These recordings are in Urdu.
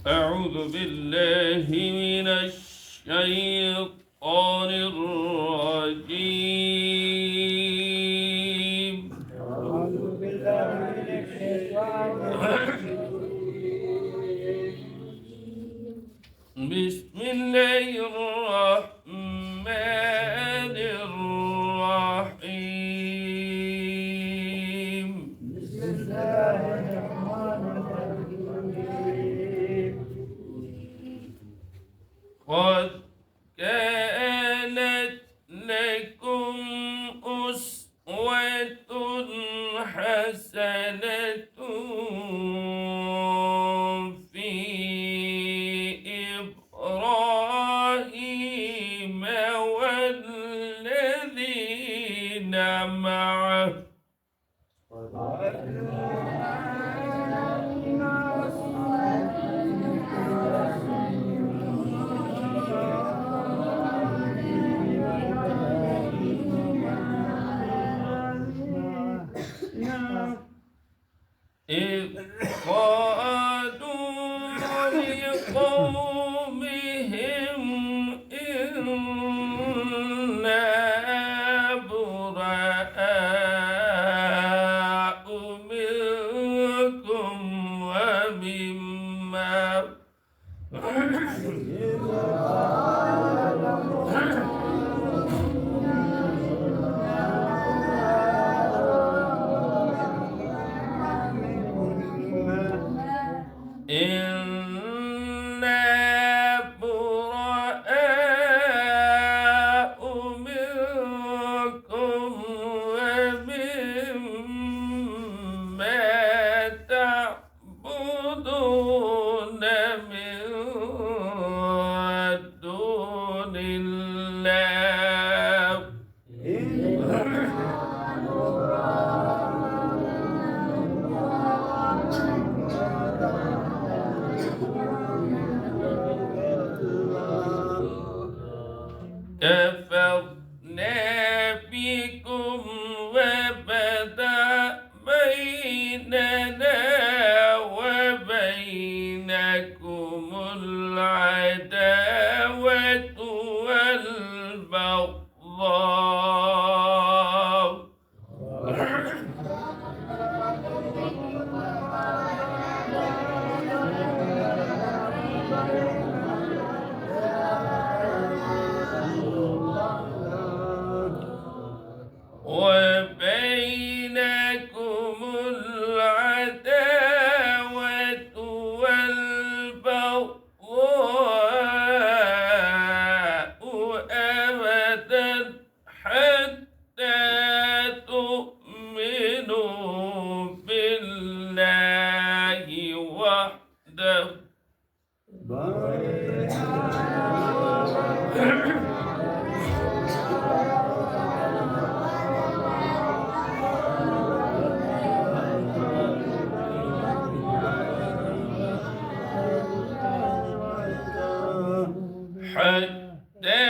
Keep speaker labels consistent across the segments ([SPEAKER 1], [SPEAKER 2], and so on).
[SPEAKER 1] أعوذ بالله من الشيطان الرجيم.
[SPEAKER 2] أعوذ بالله من الشيطان الرجيم.
[SPEAKER 1] بسم الله الرحمن الرحيم.
[SPEAKER 2] بسم الله الرحمن الرحيم.
[SPEAKER 1] قد كانت لكم أسوة حسنة في إبراهيم والذين معه إذ قالوا لقومهم إنا براء منكم ومما إنا براء منكم ومما تعبدون من دون الله كفرنا بكم وبدأ بيننا وبينكم العداوة والبغضاء وبينكم العداوة والبغضاء أبدا حتى تؤمنوا بالله وحده حتى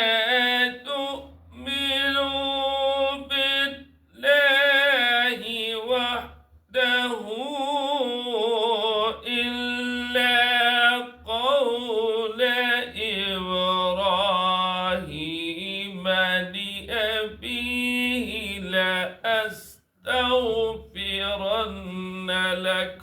[SPEAKER 1] تؤمنوا بالله وحده إلا قول إبراهيم لأبيه لأستغفرن لك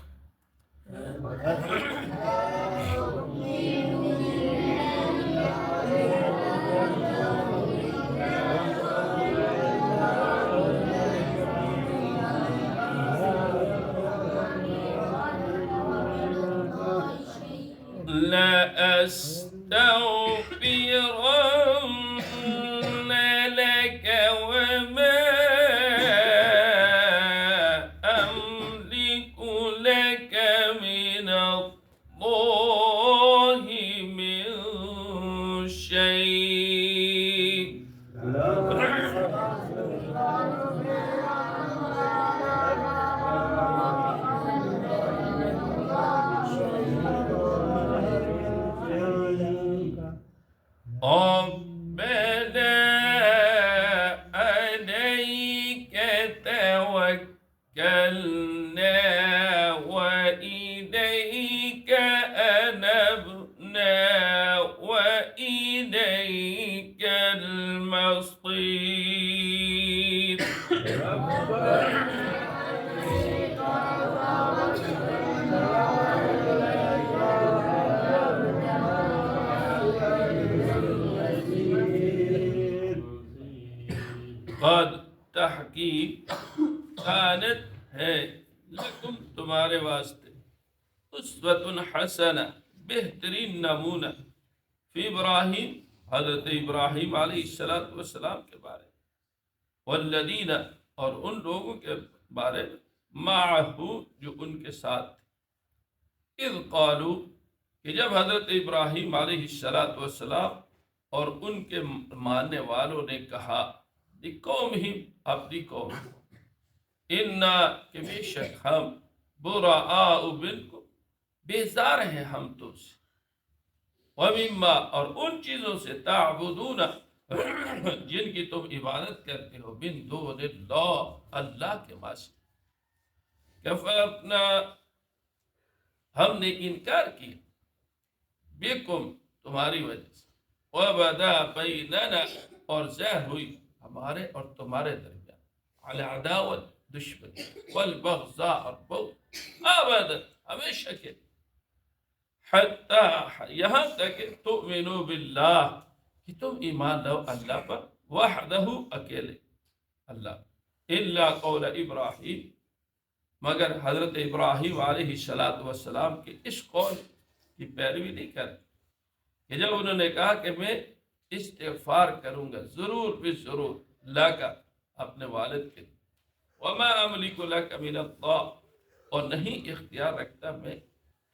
[SPEAKER 1] لأستغفرن لك وما أملك لك من الله من شيء ربنا عليك توكلنا وإليك إليك أنبنا وإليك المصير. قد تحقیق کانت ہے لکم تمہارے واسطے اسوۃ حسنہ بہترین نمونہ فی ابراہیم حضرت ابراہیم علیہ السلام کے بارے میں والذین اور ان لوگوں کے بارے میں معہ جو ان کے ساتھ تھے اذ قالوا کہ جب حضرت ابراہیم علیہ السلام اور ان کے ماننے والوں نے کہا قوم ہی اپنی قوم انا کہ بے شک ہم براء منکم بیزار ہیں ہم تم سے ومما اور ان چیزوں سے تعبدون جن کی تم عبادت کرتے ہو من دون اللہ اللہ کے ماں سے کفرنا ہم نے انکار کیا بکم تمہاری وجہ سے وبدا بیننا اور ظاہر ہوئی ہمارے اور تمہارے درمیان العداوت دشمنی والبغضاء اور بغض ابدا ہمیشہ کے حتی یہاں تک کہ تؤمنوا باللہ کہ تم ایمان لاؤ اللہ پر وحدہ اکیلے اللہ الا قول ابراہیم مگر حضرت ابراہیم علیہ السلام کے اس قول کی پیروی نہیں کرتے کہ جب انہوں نے کہا کہ میں استغفار کروں گا ضرور بھی ضرور لکا اپنے والد کے وما املک لک من اللہ اور نہیں اختیار رکھتا میں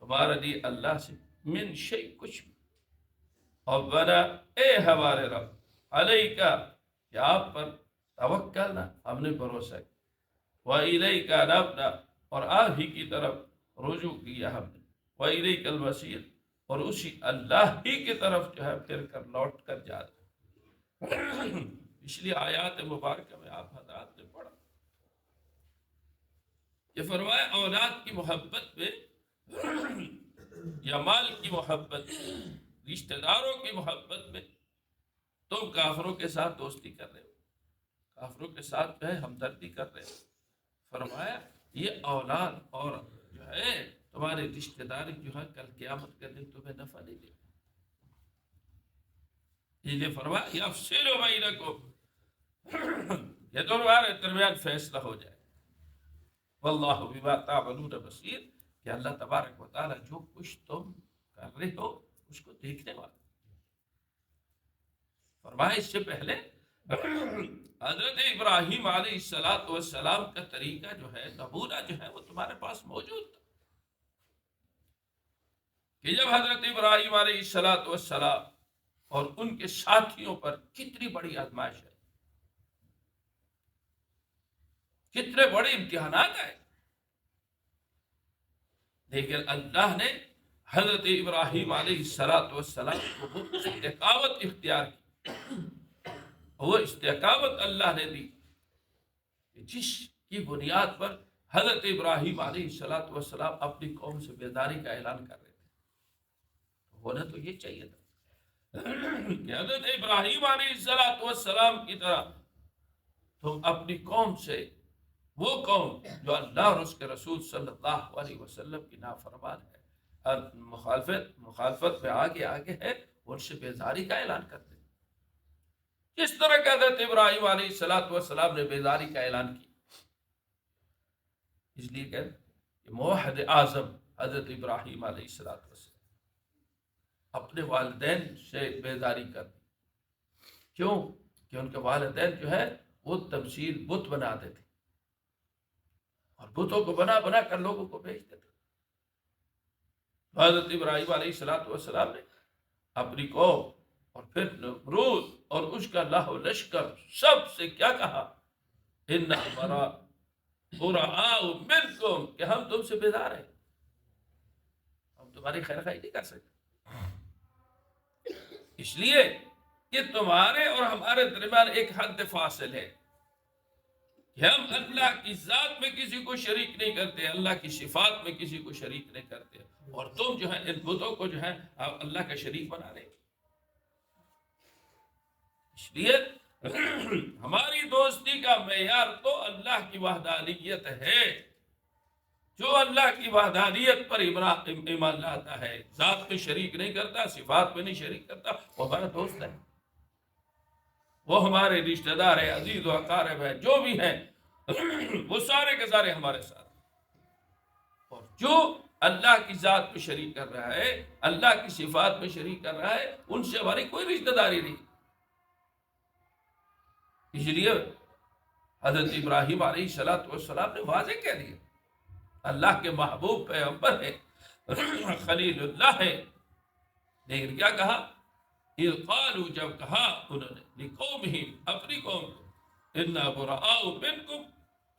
[SPEAKER 1] تمہارے لیے اللہ سے من شیء کچھ بھی اور بنا اے ہمارے رب علیکا کہ آپ پر توکلنا ہم نے بھروسہ کیا وَإِلَيْكَ نَبْنَا اور آپ ہی کی طرف رجوع کیا ہم نے وَإِلَيْكَ الْمَصِيرُ اور اسی اللہ ہی کی طرف جو ہے پھر کر لوٹ کر جاتا پچھلی آیات مبارکہ میں آپ حضرات نے پڑھا یہ فرمایا اولاد کی محبت میں یا مال کی محبت رشتہ داروں کی محبت میں تم کافروں کے ساتھ دوستی کر رہے ہو کافروں کے ساتھ جو ہے ہمدردی کر رہے ہو فرمایا یہ اولاد اور جو ہے تمہاری رشتہ داری جو ہے کل قیامت کے دن تمہیں نفع نہیں دے یہ فرمایا یفصل بینکم یہ تمہارے درمیان فیصلہ ہو جائے واللہ بما تعملون بصیر کہ اللہ تبارک و تعالی جو کچھ تم کر رہے ہو اس کو دیکھنے والا فرمایا اس سے پہلے حضرت ابراہیم علیہ السلام کا طریقہ جو ہے نمونہ جو ہے وہ تمہارے پاس موجود تھا کہ جب حضرت ابراہیم علیہ السلام اور ان کے ساتھیوں پر کتنی بڑی آزمائش ہے کتنے بڑے امتحانات آئے لیکن اللہ نے حضرت ابراہیم علیہ السلام کو وہ استقامت اختیار کی وہ استقامت اللہ نے دی جس کی بنیاد پر حضرت ابراہیم علیہ السلام اپنی قوم سے بیداری کا اعلان کر رہے تھے ہونا تو یہ چاہیے تھا کہ حضرت ابراہیم علیہ السلام کی طرح تم اپنی قوم سے وہ قوم جو اللہ اور اس کے رسول صلی اللہ علیہ وسلم کی نافرمان ہے اور مخالفت میں آگے ہے ان سے بیزاری کا اعلان کرتے کس طرح کہ حضرت ابراہیم علیہ السلام نے بیزاری کا اعلان کیا اس لیے کہ موحد اعظم حضرت ابراہیم علیہ السلام اپنے والدین سے بیزاری کر دی کیوں کہ ان کے والدین جو ہے وہ تمثیل بت بناتے تھے اور بتوں کو بنا بنا کر لوگوں کو بھیجتے تھے حضرت ابراہیم علیہ السلام نے اپنی قوم اور پھر نمرود اور اس کا لاہ و لشکر سب سے کیا کہا اِنَّا بُرَآءُ مِنْكُمْ کہ ہم تم سے بیزار ہیں ہم تمہاری خیر خواہی نہیں کر سکتے اس لیے کہ تمہارے اور ہمارے درمیان ایک حد فاصل ہے کہ ہم اللہ کی ذات میں کسی کو شریک نہیں کرتے اللہ کی صفات میں کسی کو شریک نہیں کرتے تم جو ہے ان بتوں کو جو ہے اللہ کا شریک بنا رہے. اس لیے ہماری دوستی کا معیار تو اللہ کی وحدانیت ہے. جو اللہ کی وحدانیت پر ایمان لاتا ہے، ذات میں شریک نہیں کرتا، صفات میں نہیں شریک کرتا، وہ ہمارا دوست ہے، وہ ہمارے رشتہ دار ہے، عزیز و اقارب ہے، جو بھی ہیں وہ سارے کے سارے ہمارے ساتھ. اور جو اللہ کی ذات میں شریک کر رہا ہے، اللہ کی صفات میں شریک کر رہا ہے، ان سے ہماری کوئی رشتہ داری نہیں. اس لیے حضرت ابراہیم علیہ السلام نے واضح کہہ دیا، اللہ کے محبوب پیغمبر ہے، خلیل اللہ ہے، لیکن کیا کہا؟ اذ قالوا، جب کہا انہوں نے لقومہم، اپنی قوم کو، انا براء منکم،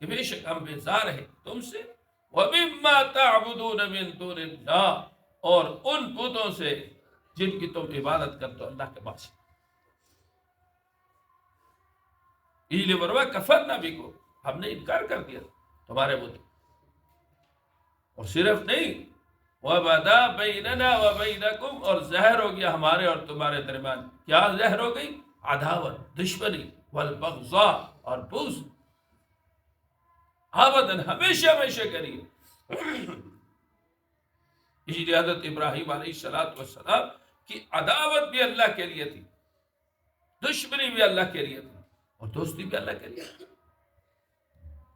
[SPEAKER 1] کہ بے شک ہم بیزار ہیں تم سے، ومما تعبدون من دون اللہ، اور ان بتوں سے جن کی تم عبادت کرتے ہو اللہ کے بعد. اجلی بروا کفرنا بکم، ہم نے انکار کر دیا تمہارے بتوں. اور صرف نہیں، وَبَدَا بَيْنَنَا وَبَيْنَكُمْ، اور زہر ہو گیا ہمارے اور تمہارے درمیان. کیا زہر ہو گئی؟ عداوت، دشمنی، والبغضاء، اور بغض، ابداً، ہمیشہ ہمیشہ کریے. اس لیے حضرت ابراہیم علیہ السلام کی عداوت بھی اللہ کے لیے تھی، دشمنی بھی اللہ کے لیے تھی، اور دوستی بھی اللہ کے لیے.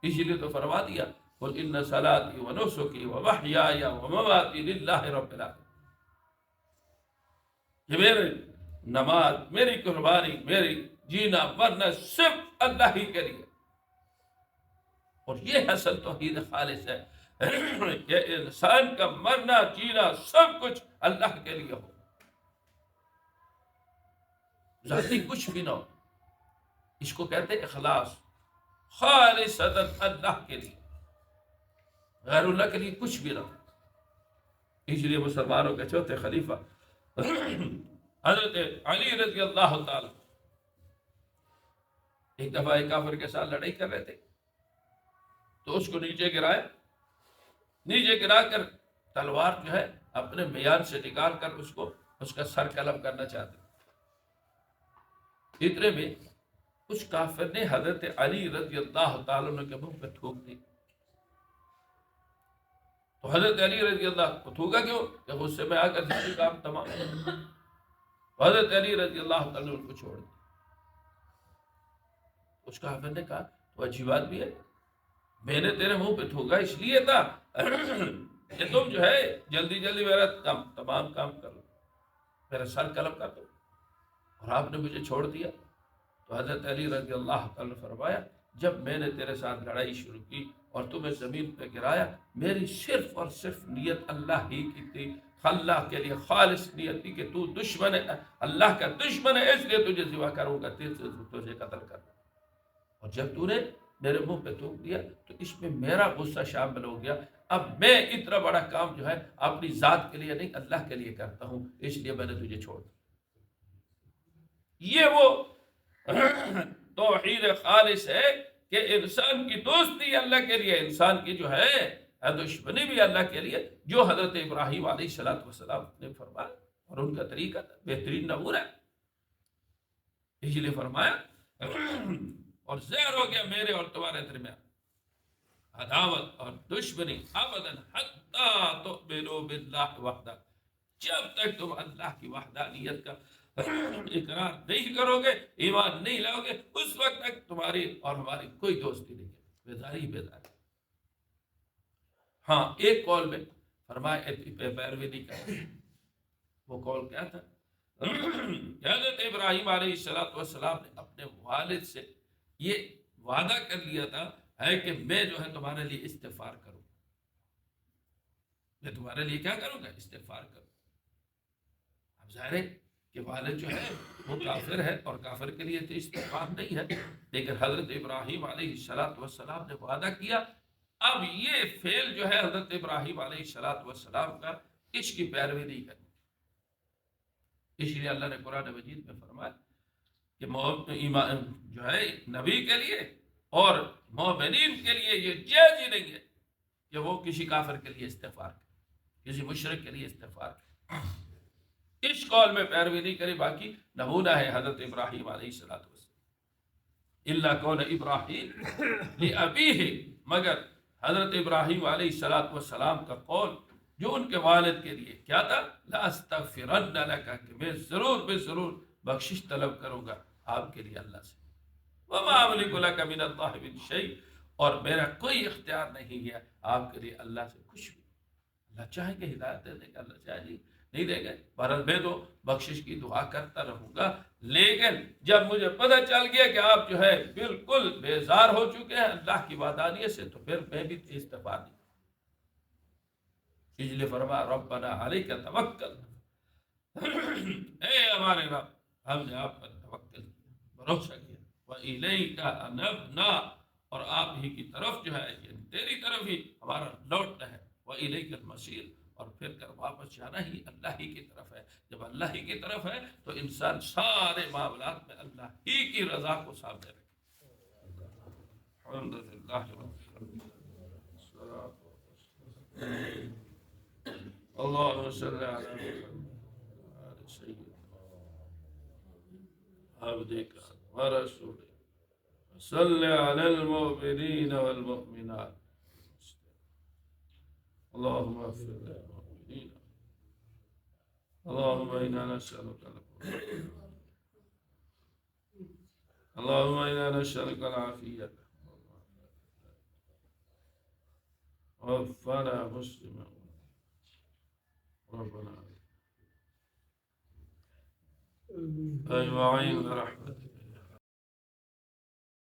[SPEAKER 1] اس لیے تو فرما دیا قل ان صلاتي ونسكي ومحياي ومماتي لله رب العالمین، کہ میری نماز، میری قربانی، میری جینا مرنا صرف اللہ ہی کے لیے. اور یہ اصل توحید خالص ہے کہ انسان کا مرنا جینا سب کچھ اللہ کے لیے ہو، ذاتی کچھ بھی نہ ہو. اس کو کہتے ہیں اخلاص، خالصتاً اللہ کے لیے، غیر اللہ کے لیے کچھ بھی نہ ہو. اس لیے مسلمانوں کے چوتھے خلیفہ حضرت علی رضی اللہ تعالی ایک دفعہ ایک کافر کے ساتھ لڑائی کر رہے تھے، تو اس کو نیچے گرایا، نیچے گرا کر تلوار جو ہے اپنے میان سے نکال کر اس کا سر قلم کرنا چاہتے. اتنے میں کچھ کافر نے حضرت علی رضی اللہ تعالیٰ عنہ کے منہ پہ تھوک دی. تو حضرت علی رضی اللہ کو تھوکا کیوں؟ کہ غصے میں آ کر جس کام تمام. تو حضرت علی رضی اللہ تعالیٰ نے ان کو چھوڑ دیا. اس کافر نے کہا تو اچھی بات بھی ہے، میں نے تیرے منہ پہ تھوکا اس لیے تھا کہ تم جو ہے جلدی جلدی میرا تمام کام کر لو، میرا سر قلم کر دو، اور آپ نے مجھے چھوڑ دیا. تو حضرت علی رضی اللہ تعالیٰ نے فرمایا جب میں نے تیرے ساتھ لڑائی شروع کی اور تمہیں زمین پہ گرایا، میری صرف اور صرف نیت اللہ ہی کی تھی، اللہ کے لیے خالص نیت تھی کہ تو دشمن ہے، اللہ کا دشمن ہے، اس لیے تجھے ذبح کروں گا، تجھے قتل کروں گا. اور جب تو نے میرے منہ پہ تھوک دیا تو اس میں میرا غصہ شامل ہو گیا. اب میں اتنا بڑا کام جو ہے اپنی ذات کے لیے نہیں اللہ کے لیے کرتا ہوں، اس لیے میں نے تجھے چھوڑ دیا. یہ وہ توحید خالص ہے کہ انسان کی دوستی اللہ کے لیے، انسان کی جو ہے دشمنی بھی اللہ کے لیے، جو حضرت ابراہیم علیہ السلام نے فرمایا. اور ان کا طریقہ بہترین نمونہ ہے. اس لیے فرمایا اور زہر ہو گیا میرے اور تمہارے درمیان عداوت اور دشمنی ابداً حتی تؤمنوا باللہ وحدہ، جب تک تم اللہ کی وحدانیت کا اقرار نہیں کرو گے، ایمان نہیں لاؤ گے، اس وقت تک تمہاری اور ہماری کوئی دوستی نہیں ہے. بیداری بیداری. ہاں ایک قول میں فرمایا پیروی نہیں کرتے. وہ قول کیا تھا؟ حضرت ابراہیم علیہ السلام نے اپنے والد سے یہ وعدہ کر لیا تھا ہے کہ میں جو ہے تمہارے لیے استغفار کروں، میں تمہارے لیے کیا کروں گا؟ استغفار کروں. اب ظاہر ہے کہ والد جو ہے وہ کافر ہے اور کافر کے لیے تو استغفار نہیں ہے، لیکن حضرت ابراہیم علیہ السلام نے وعدہ کیا. اب یہ فعل جو ہے حضرت ابراہیم علیہ السلام کا، اس کی پیروی نہیں کرنی. اس لیے اللہ نے قرآن مجید میں فرمایا کہ ایمان جو ہے نبی کے لیے اور مومنین کے لیے یہ جائز ہی نہیں ہے کہ وہ کسی کافر کے لیے استغفار کرے. کسی مشرک کے لیے استغفار کریں. اس قول میں پیروی نہیں کری. باقی نمونہ ہے حضرت ابراہیم علیہ السلام اللہ کون ابراہیم لأبیہ، مگر حضرت ابراہیم علیہ السلام کا قول جو ان کے والد کے لیے کیا تھا، لَأَسْتَغْفِرَنَّ لَكَ، کہ میں ضرور بے ضرور بخشش طلب کروں گا آپ کے لیے اللہ سے. وَمَا أَمْلِكُ لَكَ مِنَ اللَّهِ مِنْ شَيْءٍ، اور میرا کوئی اختیار نہیں ہے آپ کے لیے اللہ سے کچھ بھی. اللہ چاہیں گے ہدایت دے دے گا، اللہ چاہے گی نہیں دے گا. بہرحال میں تو بخشش کی دعا کرتا رہوں گا، لیکن جب مجھے پتہ چل گیا کہ آپ جو ہے بالکل بیزار ہو چکے ہیں اللہ کی وحدانیت سے، تو پھر میں بھی استغفار نہیں. اس لیے فرما ربنا علیک توکل، اے ہمارے رب ہم نے آپ پر توکل کیا، بھروسہ کیا. وَإِلَيْكَ أَنَبْنَا، اور آپ ہی کی طرف جو ہے یعنی تیری طرف ہی ہمارا لوٹنا ہے. وَإِلَيْكَ الْمَصِيرُ، اور پھر کر واپس جانا ہی اللہ ہی کی طرف ہے. جب اللہ ہی کی طرف ہے تو انسان سارے معاملات میں اللہ ہی کی رضا کو سامنے رکھے. الحمدللہ اللهم صل على محمد وعلى سيدنا عبدك ورسولك وصل على المؤمنين والمؤمنات. اللهم اغفر للمؤمنين، اللهم إنا نسألك الهدى، اللهم إنا نسألك العافية، وفنا مسلما ربنا أجمعين برحمتك.